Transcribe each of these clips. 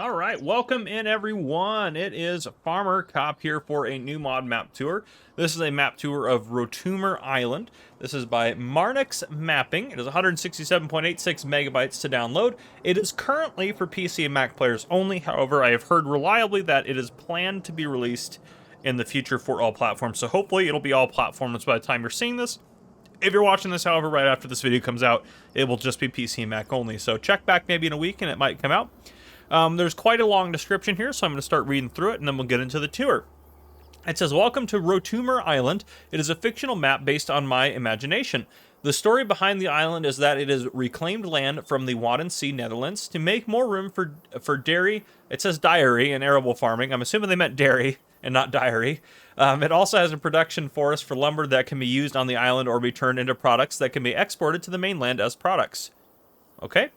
All right, welcome in everyone. It is Farmer Cop here for a new mod map tour. This is a map tour of Rottumer Island. This is by Marnix Mapping. It is 167.86 megabytes to download. It is currently for PC and Mac players only. However, I have heard reliably that it is planned to be released in the future for all platforms. So hopefully it'll be all platforms by the time you're seeing this. If you're watching this, however, right after this video comes out, it will just be PC and Mac only. So check back maybe in a week and it might come out. There's quite a long description here, so I'm going to start reading through it, and then we'll get into the tour. It says, "Welcome to Rottumer Island. It is a fictional map based on my imagination. The story behind the island is that it is reclaimed land from the Wadden Sea, Netherlands, to make more room for dairy." It says dairy and arable farming. I'm assuming they meant dairy and not diary. It also has a production forest for lumber that can be used on the island or be turned into products that can be exported to the mainland as products. Okay.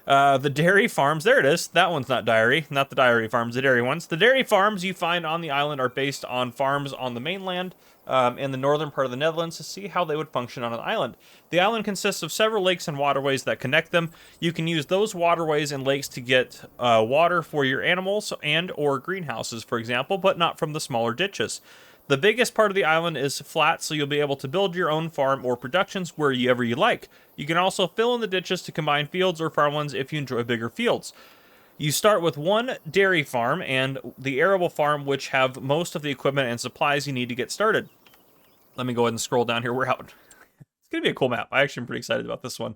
The dairy farms, there it is. That one's not diary, not the diary farms, the dairy ones. The dairy farms you find on the island are based on farms on the mainland in the northern part of the Netherlands to see how they would function on an island. The island consists of several lakes and waterways that connect them. You can use those waterways and lakes to get water for your animals and or greenhouses, for example, but not from the smaller ditches. The biggest part of the island is flat, so you'll be able to build your own farm or productions wherever you like. You can also fill in the ditches to combine fields or farmlands if you enjoy bigger fields. You start with one dairy farm and the arable farm, which have most of the equipment and supplies you need to get started. Let me go ahead and scroll down here. We're out. It's going to be a cool map. I actually am pretty excited about this one.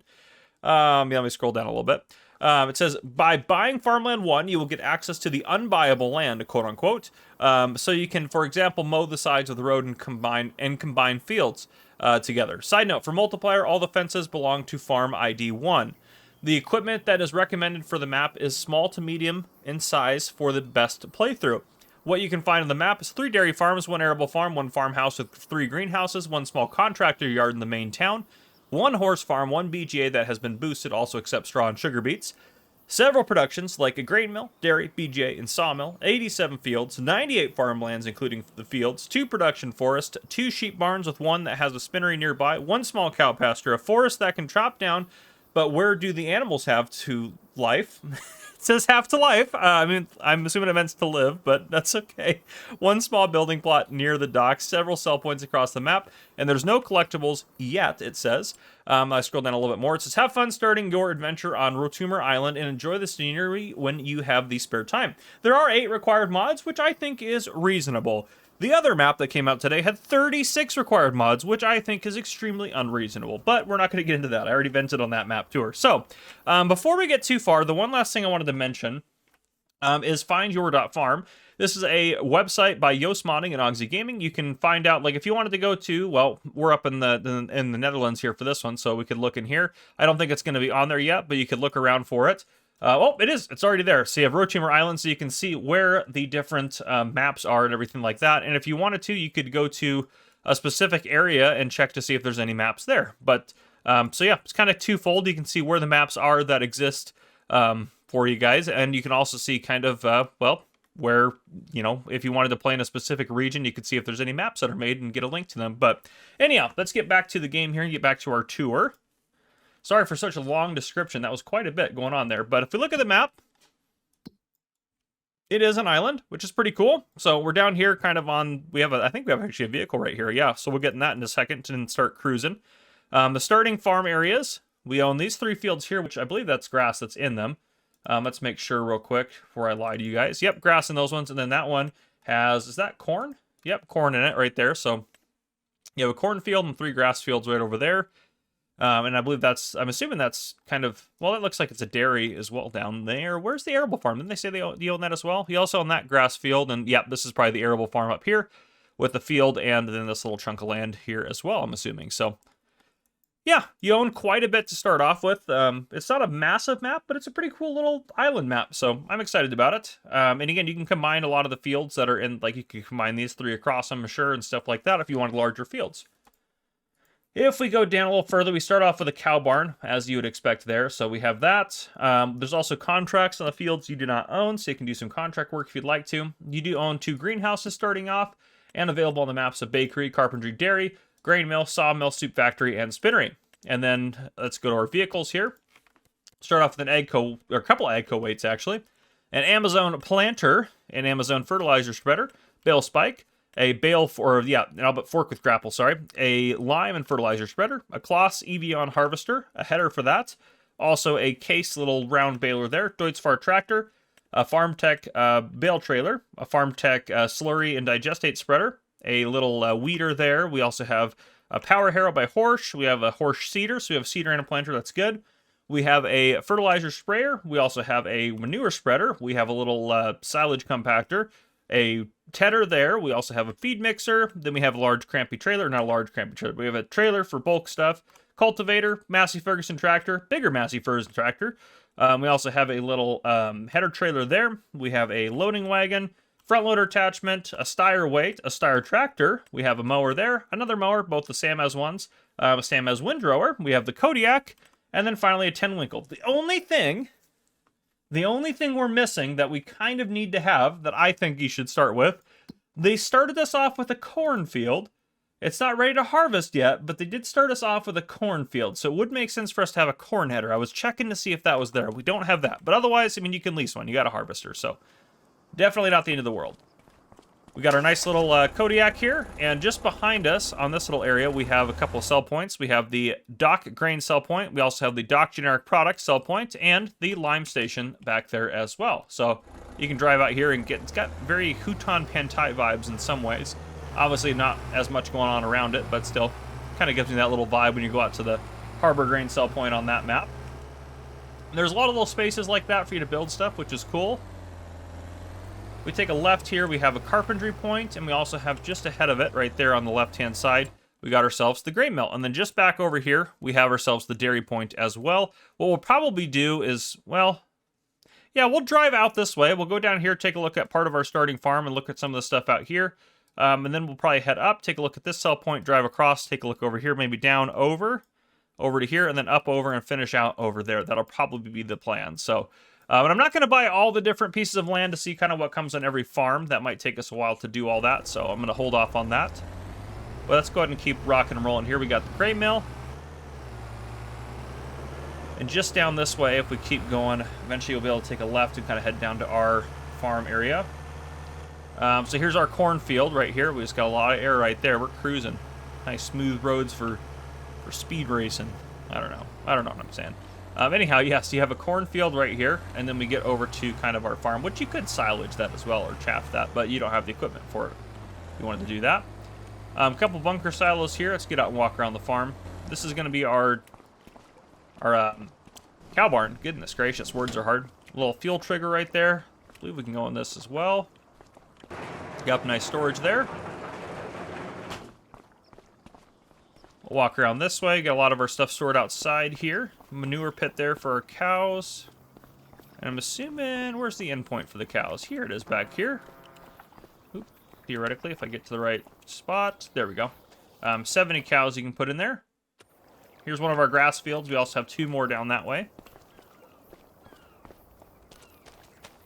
Let me scroll down a little bit. It says, by buying Farmland 1, you will get access to the unbuyable land, quote unquote. So you can, for example, mow the sides of the road and combine fields together. Side note, for multiplayer, all the fences belong to Farm ID 1. The equipment that is recommended for the map is small to medium in size for the best playthrough. What you can find on the map is 3 dairy farms, 1 arable farm, 1 farmhouse with 3 greenhouses, 1 small contractor yard in the main town, 1 horse farm, 1 BGA that has been boosted, also accepts straw and sugar beets, several productions like a grain mill, dairy, BGA, and sawmill, 87 fields, 98 farmlands including the fields, 2 production forests, 2 sheep barns with 1 that has a spinnery nearby, 1 small cow pasture, a forest that can chop down, but where do the animals have to life? It says have to life. I mean, I'm assuming it meant to live, but that's okay. 1 small building plot near the docks, several sell points across the map, and there's no collectibles yet, it says. I scroll down a little bit more. It says, have fun starting your adventure on Rottumer Island and enjoy the scenery when you have the spare time. There are 8 required mods, which I think is reasonable. The other map that came out today had 36 required mods, which I think is extremely unreasonable, but we're not going to get into that. I already vented on that map tour. So, before we get too far, the one last thing I wanted to mention is findyour.farm. This is a website by Yoast Modding and Oxy Gaming. You can find out, like, if you wanted to go to, well, we're up in the Netherlands here for this one, so we could look in here. I don't think it's going to be on there yet, but you could look around for it. Oh, it is. It's already there. So you have Rottumer Island, so you can see where the different maps are and everything like that. And if you wanted to, you could go to a specific area and check to see if there's any maps there. But, so yeah, it's kind of twofold. You can see where the maps are that exist for you guys. And you can also see kind of, well, where, you know, if you wanted to play in a specific region, you could see if there's any maps that are made and get a link to them. But anyhow, let's get back to the game here and get back to our tour. Sorry for such a long description. That was quite a bit going on there. But if we look at the map, it is an island, which is pretty cool. So we're down here kind of on, I think we have actually a vehicle right here. Yeah, so we'll get in that in a second and start cruising. The starting farm areas, we own these 3 fields here, which I believe that's grass that's in them. Let's make sure real quick before I lie to you guys. Yep, grass in those ones. And then that one has, is that corn? Yep, corn in it right there. So you have a cornfield and 3 grass fields right over there. And I believe that's, I'm assuming that's kind of, well, it looks like it's a dairy as well down there. Where's the arable farm? Didn't they say you own that as well? You also own that grass field, and yep, this is probably the arable farm up here with the field and then this little chunk of land here as well, I'm assuming. So, yeah, you own quite a bit to start off with. It's not a massive map, but it's a pretty cool little island map, so I'm excited about it. And again, you can combine a lot of the fields that are in, like you can combine these 3 across, I'm sure, and stuff like that if you want larger fields. If we go down a little further, we start off with a cow barn, as you would expect there. So we have that. There's also contracts on the fields you do not own, so you can do some contract work if you'd like to. You do own 2 greenhouses starting off, and available on the maps of bakery, carpentry, dairy, grain mill, sawmill, soup factory, and spinnery. And then let's go to our vehicles here. Start off with an or a couple of egg co weights, actually. an Amazon planter, an Amazon fertilizer spreader, bale spike, a bale for, but fork with grapple, sorry, a lime and fertilizer spreader, a Kloss Evian harvester, a header for that, also a case little round baler there, Deutz-Fahr tractor, a FarmTech bale trailer, a FarmTech slurry and digestate spreader, a little weeder there. We also have a power harrow by Horsch. We have a Horsch seeder, so we have a seeder and a planter. That's good. We have a fertilizer sprayer. We also have a manure spreader. We have a little silage compactor, a tedder there. We also have a feed mixer. Then we have a large crampy trailer. Not a large crampy trailer. We have a trailer for bulk stuff. Cultivator, Massey Ferguson tractor, bigger Massey Ferguson tractor. We also have a little header trailer there. We have a loading wagon, front loader attachment, a Steyr weight, a Steyr tractor. We have a mower there, another mower, both the Samaz ones, a Samaz windrower. We have the Kodiak, and then finally a 10-winkle. The only thing we're missing that we kind of need to have that I think you should start with, they started us off with a cornfield. It's not ready to harvest yet, but they did start us off with a cornfield, so it would make sense for us to have a corn header. I was checking to see if that was there. We don't have that, but otherwise, I mean, you can lease one. You got a harvester, so definitely not the end of the world. We got our nice little Kodiak here, and just behind us on this little area, we have a couple of sell points. We have the Dock Grain sell point. We also have the Dock Generic Products sell point, and the Lime Station back there as well. So you can drive out here and it's got very Huton Pantai vibes in some ways. Obviously not as much going on around it, but still kind of gives me that little vibe when you go out to the Harbor Grain sell point on that map. And there's a lot of little spaces like that for you to build stuff, which is cool. We take a left here, we have a carpentry point, and we also have just ahead of it, right there on the left-hand side, we got ourselves the grain mill. And then just back over here, we have ourselves the dairy point as well. What we'll probably do is, well, yeah, we'll drive out this way. We'll go down here, take a look at part of our starting farm and look at some of the stuff out here. And then we'll probably head up, take a look at this sell point, drive across, take a look over here, maybe down over to here, and then up over and finish out over there. That'll probably be the plan. So, but I'm not going to buy all the different pieces of land to see kind of what comes on every farm. That might take us a while to do all that, so I'm going to hold off on that. But let's go ahead and keep rocking and rolling here. We got the grain mill. And just down this way, if we keep going, eventually you'll be able to take a left and kind of head down to our farm area. So here's our cornfield right here. We just got a lot of air right there. We're cruising. Nice smooth roads for speed racing. I don't know what I'm saying. Anyhow, yes, you have a cornfield right here, and then we get over to kind of our farm, which you could silage that as well or chaff that, but you don't have the equipment for it if you wanted to do that. A couple bunker silos here. Let's get out and walk around the farm. This is going to be our cow barn. Goodness gracious, words are hard. A little fuel trigger right there. I believe we can go in this as well. Got nice storage there. We'll walk around this way. Got a lot of our stuff stored outside here. Manure pit there for our cows. And I'm assuming, where's the end point for the cows? Here it is back here. Oop, theoretically, if I get to the right spot. There we go. 70 cows you can put in there. Here's one of our grass fields. We also have 2 more down that way.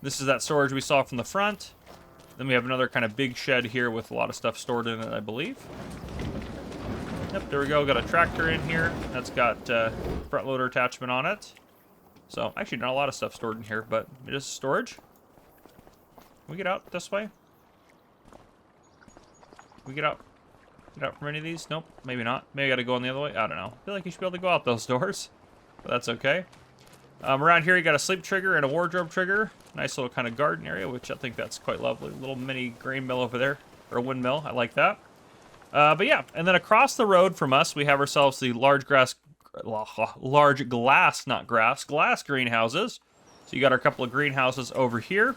This is that storage we saw from the front. Then we have another kind of big shed here with a lot of stuff stored in it, I believe. Yep, there we go. Got a tractor in here. That's got front loader attachment on it. So, actually not a lot of stuff stored in here, but it is storage. Can we get out this way? Can we get out from any of these? Nope, maybe not. Maybe I gotta go on the other way. I don't know. I feel like you should be able to go out those doors, but that's okay. Around here, you got a sleep trigger and a wardrobe trigger. Nice little kind of garden area, which I think that's quite lovely. Little mini grain mill over there, or windmill. I like that. But yeah, and then across the road from us, we have ourselves the large glass greenhouses. So you got our couple of greenhouses over here.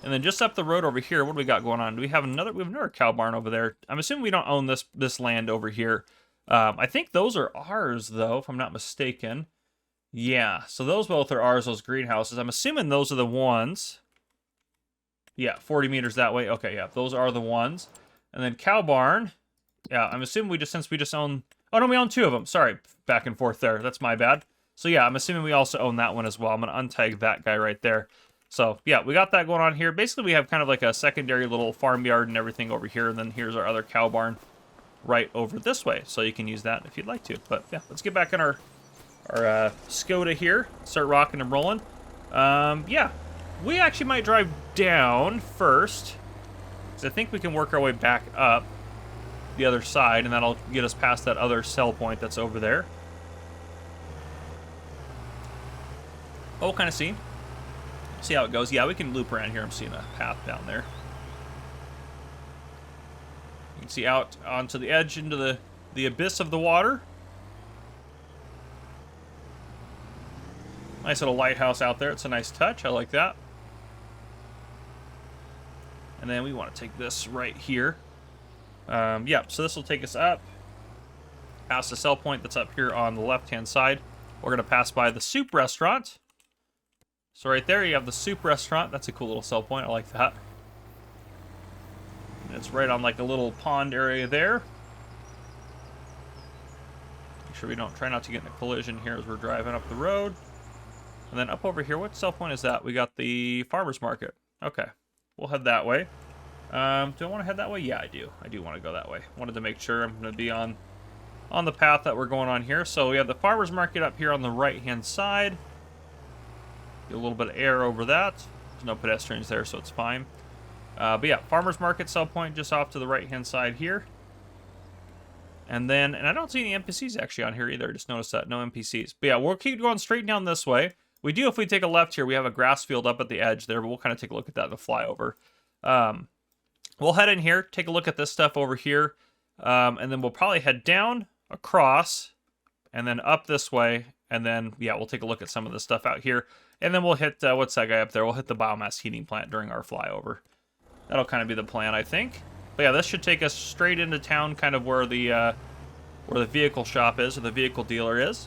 And then just up the road over here, what do we got going on? Do we have another? We have another cow barn over there. I'm assuming we don't own this land over here. I think those are ours, though, if I'm not mistaken. Yeah, so those both are ours, those greenhouses. I'm assuming those are the ones. Yeah, 40 meters that way. Okay, yeah, those are the ones. And then cow barn. Yeah, I'm assuming since we just own... Oh, no, we own 2 of them. Sorry, back and forth there. That's my bad. So yeah, I'm assuming we also own that one as well. I'm going to untag that guy right there. So yeah, we got that going on here. Basically, we have kind of like a secondary little farmyard and everything over here. And then here's our other cow barn right over this way. So you can use that if you'd like to. But yeah, let's get back in our Skoda here. Start rocking and rolling. Yeah. We actually might drive down first, because I think we can work our way back up the other side, and that'll get us past that other sell point that's over there. Oh, we'll kind of see how it goes. Yeah, we can loop around here. I'm seeing a path down there. You can see out onto the edge into the abyss of the water. Nice little lighthouse out there. It's a nice touch. I like that. And then we want to take this right here. Yeah, so this will take us up past the sell point that's up here on the left-hand side. We're going to pass by the soup restaurant. So right there, you have the soup restaurant. That's a cool little sell point. I like that. And it's right on like a little pond area there. Make sure we don't try not to get in a collision here as we're driving up the road. And then up over here, what sell point is that? We got the farmer's market. Okay, we'll head that way. Do I want to head that way? Yeah, I do. I do want to go that way. Wanted to make sure I'm going to be on the path that we're going on here. So we have the farmer's market up here on the right-hand side. Get a little bit of air over that. There's no pedestrians there, so it's fine. But yeah, farmer's market sell point just off to the right-hand side here. And I don't see any NPCs actually on here either. I just noticed that. No NPCs. But yeah, we'll keep going straight down this way. We do, if we take a left here, we have a grass field up at the edge there, but we'll kind of take a look at that in the flyover. We'll head in here, take a look at this stuff over here, and then we'll probably head down, across, and then up this way, and then, yeah, we'll take a look at some of this stuff out here, and then we'll hit, what's that guy up there? We'll hit the biomass heating plant during our flyover. That'll kind of be the plan, I think. But yeah, this should take us straight into town, kind of where the vehicle shop is, or the vehicle dealer is.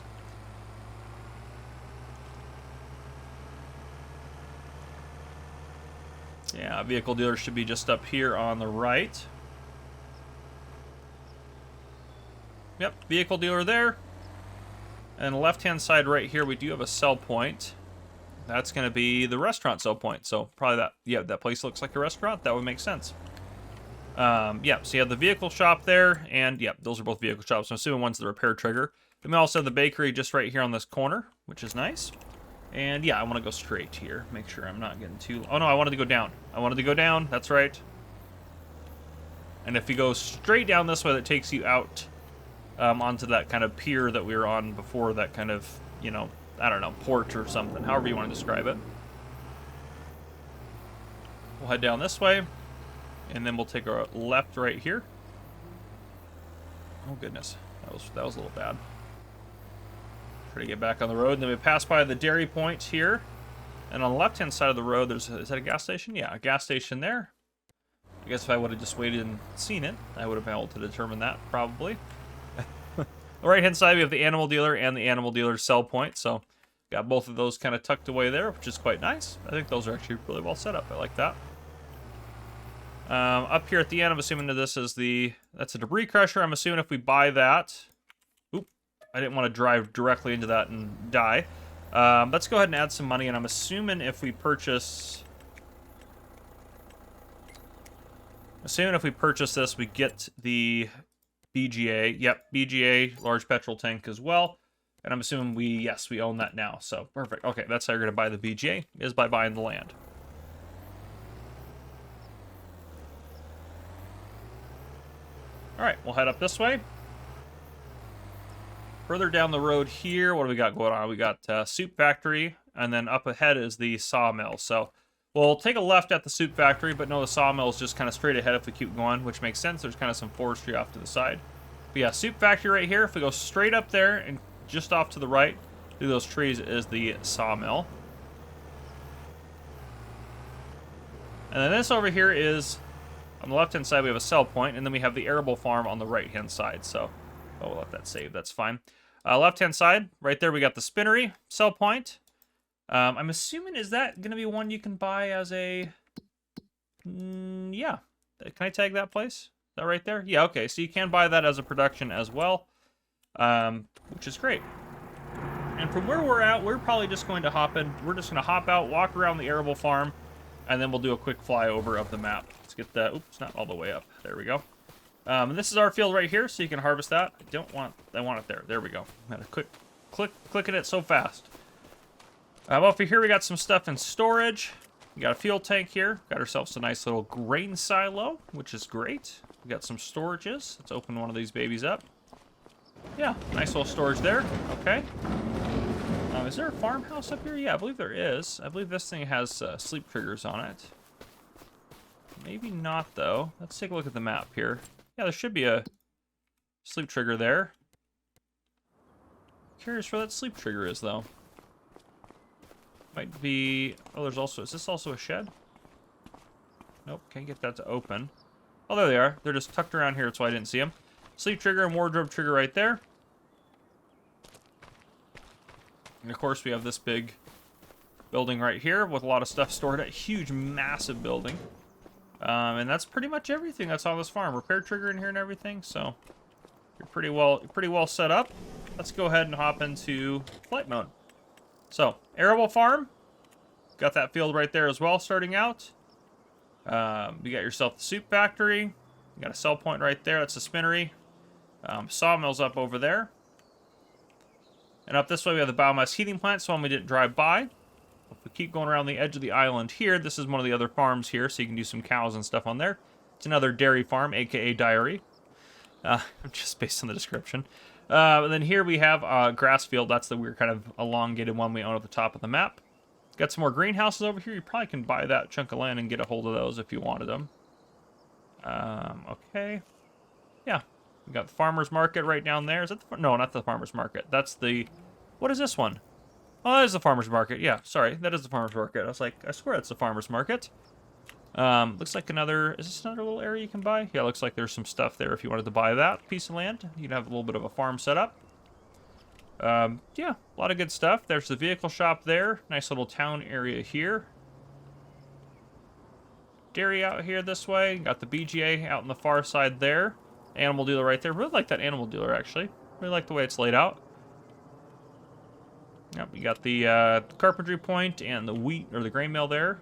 Yeah, vehicle dealer should be just up here on the right. Yep, vehicle dealer there. And the left-hand side right here, we do have a sell point. That's going to be the restaurant sell point. So probably that, yeah, that place looks like a restaurant. That would make sense. Yeah, so you have the vehicle shop there, and yeah, those are both vehicle shops. I'm assuming one's the repair trigger. Then we also have the bakery just right here on this corner, which is nice. And yeah, I want to go straight here. Make sure I'm not getting too... Oh no, I wanted to go down. I wanted to go down, that's right. And if you go straight down this way, that takes you out onto that kind of pier that we were on before, that kind of, you know, I don't know, port or something, however you want to describe it. We'll head down this way, and then we'll take our left right here. Oh goodness, that was a little bad. Try to get back on the road, and then we pass by the dairy point here. And on the left-hand side of the road, is that a gas station? Yeah, a gas station there. I guess if I would have just waited and seen it, I would have been able to determine that, probably. The right-hand side, we have the animal dealer and the animal dealer sell point, so got both of those kind of tucked away there, which is quite nice. I think those are actually really well set up. I like that. Up here at the end, I'm assuming that this is that's a debris crusher. I'm assuming if we buy that... I didn't want to drive directly into that and die. Let's go ahead and add some money, and I'm assuming if we purchase... this, we get the BGA. Yep, BGA, large petrol tank as well. And I'm assuming we own that now. So, perfect. Okay, that's how you're going to buy the BGA, is by buying the land. Alright, we'll head up this way. Further down the road here, what do we got going on? We got soup factory, and then up ahead is the sawmill. So we'll take a left at the soup factory, but no, the sawmill is just kind of straight ahead if we keep going, which makes sense. There's kind of some forestry off to the side. But yeah, soup factory right here. If we go straight up there and just off to the right through those trees is the sawmill. And then this over here is, on the left-hand side, we have a sell point, and then we have the arable farm on the right-hand side. So, oh, we'll let that save. That's fine. Left-hand side, right there, we got the spinnery sell point. I'm assuming, is that going to be one you can buy as a... yeah. Can I tag that place? Is that right there? Yeah, okay. So you can buy that as a production as well, which is great. And from where we're at, we're probably just going to hop in. We're just going to hop out, walk around the arable farm, and then we'll do a quick flyover of the map. Let's get that. Oops, not all the way up. There we go. And this is our field right here, so you can harvest that. I want it there. There we go. I'm gonna clicking it so fast. Well, for here we got some stuff in storage. We got a fuel tank here. Got ourselves a nice little grain silo, which is great. We got some storages. Let's open one of these babies up. Yeah, nice little storage there. Okay. Is there a farmhouse up here? Yeah, I believe there is. I believe this thing has sleep triggers on it. Maybe not, though. Let's take a look at the map here. Yeah, there should be a sleep trigger there. Curious where that sleep trigger is, though. Might be... Oh, there's also... Is this also a shed? Nope, can't get that to open. Oh, there they are. They're just tucked around here, that's why I didn't see them. Sleep trigger and wardrobe trigger right there. And, of course, we have this big building right here with a lot of stuff stored at. Huge, massive building. And that's pretty much everything that's on this farm. Repair trigger in here and everything, so... You're pretty well set up. Let's go ahead and hop into flight mode. So, Arable farm. Got that field right there as well starting out. You got yourself the soup factory. You got a sell point right there. That's a spinnery. Sawmill's up over there. And up this way we have the biomass heating plant, so one we didn't drive by. If we keep going around the edge of the island here, this is one of the other farms here, so you can do some cows and stuff on there. It's another dairy farm, aka diary. Just based on the description. And then here we have a grass field. That's the weird kind of elongated one we own at the top of the map. Got some more greenhouses over here. You probably can buy that chunk of land and get a hold of those if you wanted them. Okay. Yeah. We got the farmer's market right down there. Is that the... No, not the farmer's market. That's the... What is this one? Oh, that is the farmer's market. Yeah, sorry. That is the farmer's market. I was like, I swear it's the farmer's market. Looks like another... Is this another little area you can buy? Yeah, looks like there's some stuff there if you wanted to buy that piece of land. You'd have a little bit of a farm set up. Yeah, a lot of good stuff. There's the vehicle shop there. Nice little town area here. Dairy out here this way. Got the BGA out on the far side there. Animal dealer right there. Really like that animal dealer, actually. Really like the way it's laid out. Yep, you got the carpentry point and the wheat, or the grain mill there.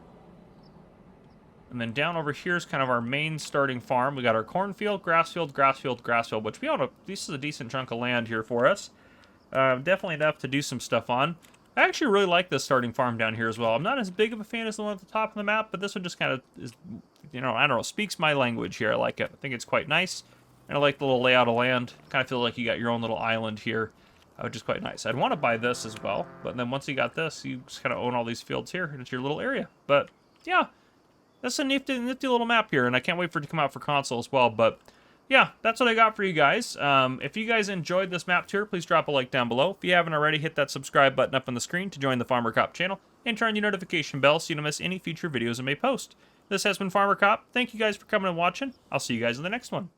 And then down over here is kind of our main starting farm. We got our cornfield, grass field, grass field, grass field, which we own this is a decent chunk of land here for us. Definitely enough to do some stuff on. I actually really like this starting farm down here as well. I'm not as big of a fan as the one at the top of the map, but this one just kind of is, you know, I don't know, speaks my language here. I like it. I think it's quite nice. And I like the little layout of land. Kind of feel like you got your own little island here, which is quite nice. I'd want to buy this as well, but then once you got this, you just kind of own all these fields here, and it's your little area. But, yeah. That's a nifty little map here, and I can't wait for it to come out for console as well. But, yeah, that's what I got for you guys. If you guys enjoyed this map tour, please drop a like down below. If you haven't already, hit that subscribe button up on the screen to join the Farmer Cop channel, and turn on your notification bell so you don't miss any future videos I may post. This has been Farmer Cop. Thank you guys for coming and watching. I'll see you guys in the next one.